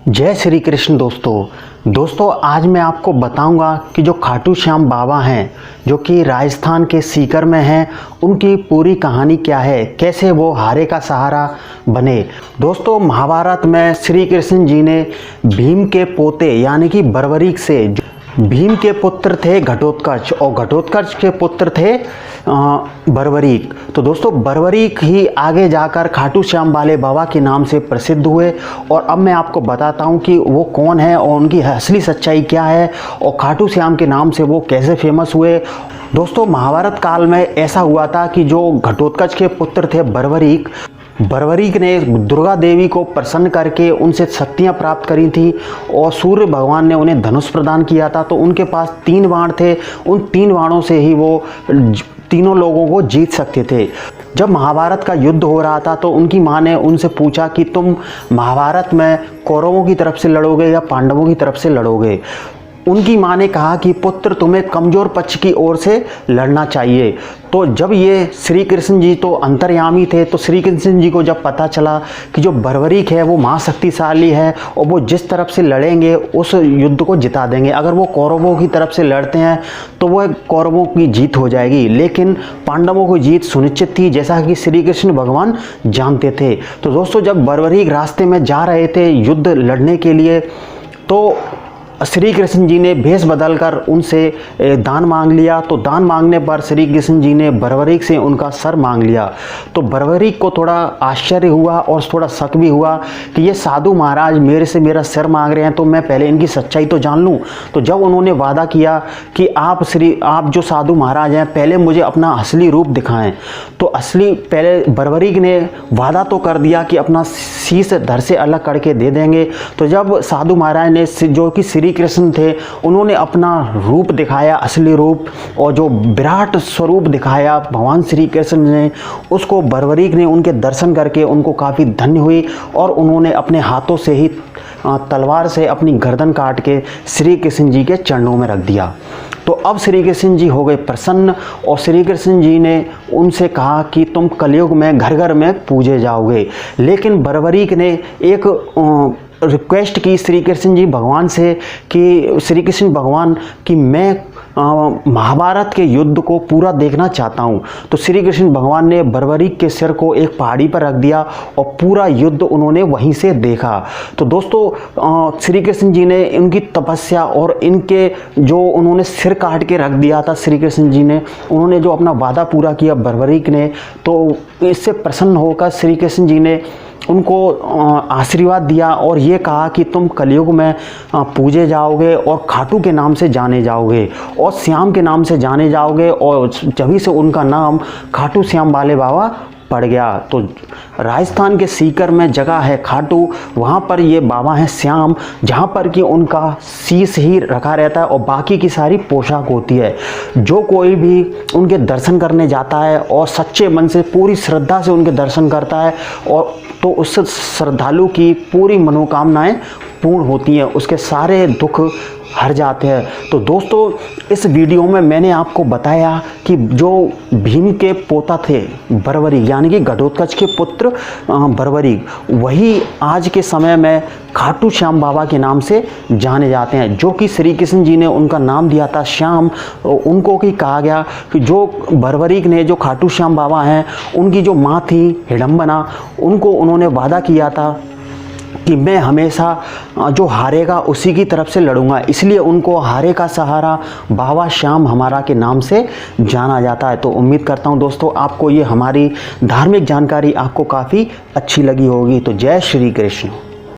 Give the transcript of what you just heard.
जय श्री कृष्ण दोस्तों आज मैं आपको बताऊंगा कि जो खाटू श्याम बाबा हैं जो कि राजस्थान के सीकर में हैं, उनकी पूरी कहानी क्या है, कैसे वो हारे का सहारा बने। दोस्तों महाभारत में श्री कृष्ण जी ने भीम के पोते यानी कि बर्बरीक से, भीम के पुत्र थे घटोत्कच और घटोत्कच के पुत्र थे बर्बरीक। तो दोस्तों बर्बरीक ही आगे जाकर खाटू श्याम वाले बाबा के नाम से प्रसिद्ध हुए। और अब मैं आपको बताता हूँ कि वो कौन है और उनकी असली सच्चाई क्या है और खाटू श्याम के नाम से वो कैसे फेमस हुए। दोस्तों महाभारत काल में ऐसा हुआ था कि जो घटोत्कच के पुत्र थे बर्बरीक ने दुर्गा देवी को प्रसन्न करके उनसे शक्तियाँ प्राप्त करी थी और सूर्य भगवान ने उन्हें धनुष प्रदान किया था। तो उनके पास 3 बाण थे, उन 3 बाणों से ही वो तीनों लोगों को जीत सकते थे। जब महाभारत का युद्ध हो रहा था तो उनकी माँ ने उनसे पूछा कि तुम महाभारत में कौरवों की तरफ से लड़ोगे या पांडवों की तरफ से लड़ोगे। उनकी माँ ने कहा कि पुत्र तुम्हें कमज़ोर पक्ष की ओर से लड़ना चाहिए। तो जब ये श्री कृष्ण जी तो अंतर्यामी थे, तो श्री कृष्ण जी को जब पता चला कि जो बर्बरीक है वो महाशक्तिशाली है और वो जिस तरफ से लड़ेंगे उस युद्ध को जिता देंगे। अगर वो कौरवों की तरफ से लड़ते हैं तो वह कौरवों की जीत हो जाएगी, लेकिन पांडवों की जीत सुनिश्चित थी, जैसा कि श्री कृष्ण भगवान जानते थे। तो दोस्तों जब बर्बरीक रास्ते में जा रहे थे युद्ध लड़ने के लिए, तो श्री कृष्ण जी ने भेष बदलकर उनसे दान मांग लिया। तो दान मांगने पर श्री कृष्ण जी ने बर्बरीक से उनका सर मांग लिया। तो बर्बरीक को थोड़ा आश्चर्य हुआ और थोड़ा शक भी हुआ कि ये साधु महाराज मेरे से मेरा सर मांग रहे हैं, तो मैं पहले इनकी सच्चाई तो जान लूं। तो जब उन्होंने वादा किया कि आप जो साधु महाराज हैं पहले मुझे अपना असली रूप दिखाएं, तो पहले बर्बरीक ने वादा तो कर दिया कि अपना शीश धड़ से अलग करके दे देंगे। तो जब साधु महाराज ने, जो कि श्री कृष्ण थे, उन्होंने अपना रूप दिखाया, असली रूप, और जो विराट स्वरूप दिखाया भगवान श्री कृष्ण ने, उसको बर्बरीक ने उनके दर्शन करके उनको काफ़ी धन्य हुई और उन्होंने अपने हाथों से ही तलवार से अपनी गर्दन काट के श्री कृष्ण जी के चरणों में रख दिया। तो अब श्री कृष्ण जी हो गए प्रसन्न और श्री कृष्ण जी ने उनसे कहा कि तुम कलयुग में घर घर में पूजे जाओगे। लेकिन बर्बरीक ने एक रिक्वेस्ट की श्री कृष्ण जी भगवान से कि श्री कृष्ण भगवान कि मैं महाभारत के युद्ध को पूरा देखना चाहता हूँ। तो श्री कृष्ण भगवान ने बर्बरीक के सिर को एक पहाड़ी पर रख दिया और पूरा युद्ध उन्होंने वहीं से देखा। तो दोस्तों श्री कृष्ण जी ने इनकी तपस्या और इनके जो उन्होंने सिर काट के रख दिया था, श्री कृष्ण जी ने उन्होंने जो अपना वादा पूरा किया बर्बरीक ने, तो इससे प्रसन्न होकर श्री कृष्ण जी ने उनको आशीर्वाद दिया और ये कहा कि तुम कलयुग में पूजे जाओगे और खाटू के नाम से जाने जाओगे और श्याम के नाम से जाने जाओगे। और जभी से उनका नाम खाटू श्याम वाले बाबा पड़ गया। तो राजस्थान के सीकर में जगह है खाटू, वहाँ पर ये बाबा हैं श्याम, जहाँ पर कि उनका शीश ही रखा रहता है और बाकी की सारी पोशाक होती है। जो कोई भी उनके दर्शन करने जाता है और सच्चे मन से पूरी श्रद्धा से उनके दर्शन करता है और तो उस श्रद्धालु की पूरी मनोकामनाएं पूर्ण होती हैं, उसके सारे दुख हर जाते हैं। तो दोस्तों इस वीडियो में मैंने आपको बताया कि जो भीम के पोता थे बर्बरीक यानी कि घटोत्कच के पुत्र बर्बरीक, वही आज के समय में खाटू श्याम बाबा के नाम से जाने जाते हैं। जो कि श्री कृष्ण जी ने उनका नाम दिया था श्याम, उनको ही कहा गया कि जो बर्बरीक ने, जो खाटू श्याम बाबा हैं, उनकी जो माँ थी हिडम्बना, उनको उन्होंने वादा किया था कि मैं हमेशा जो हारेगा उसी की तरफ से लड़ूंगा, इसलिए उनको हारे का सहारा बाबा श्याम हमारा के नाम से जाना जाता है। तो उम्मीद करता हूं दोस्तों आपको ये हमारी धार्मिक जानकारी आपको काफ़ी अच्छी लगी होगी। तो जय श्री कृष्ण।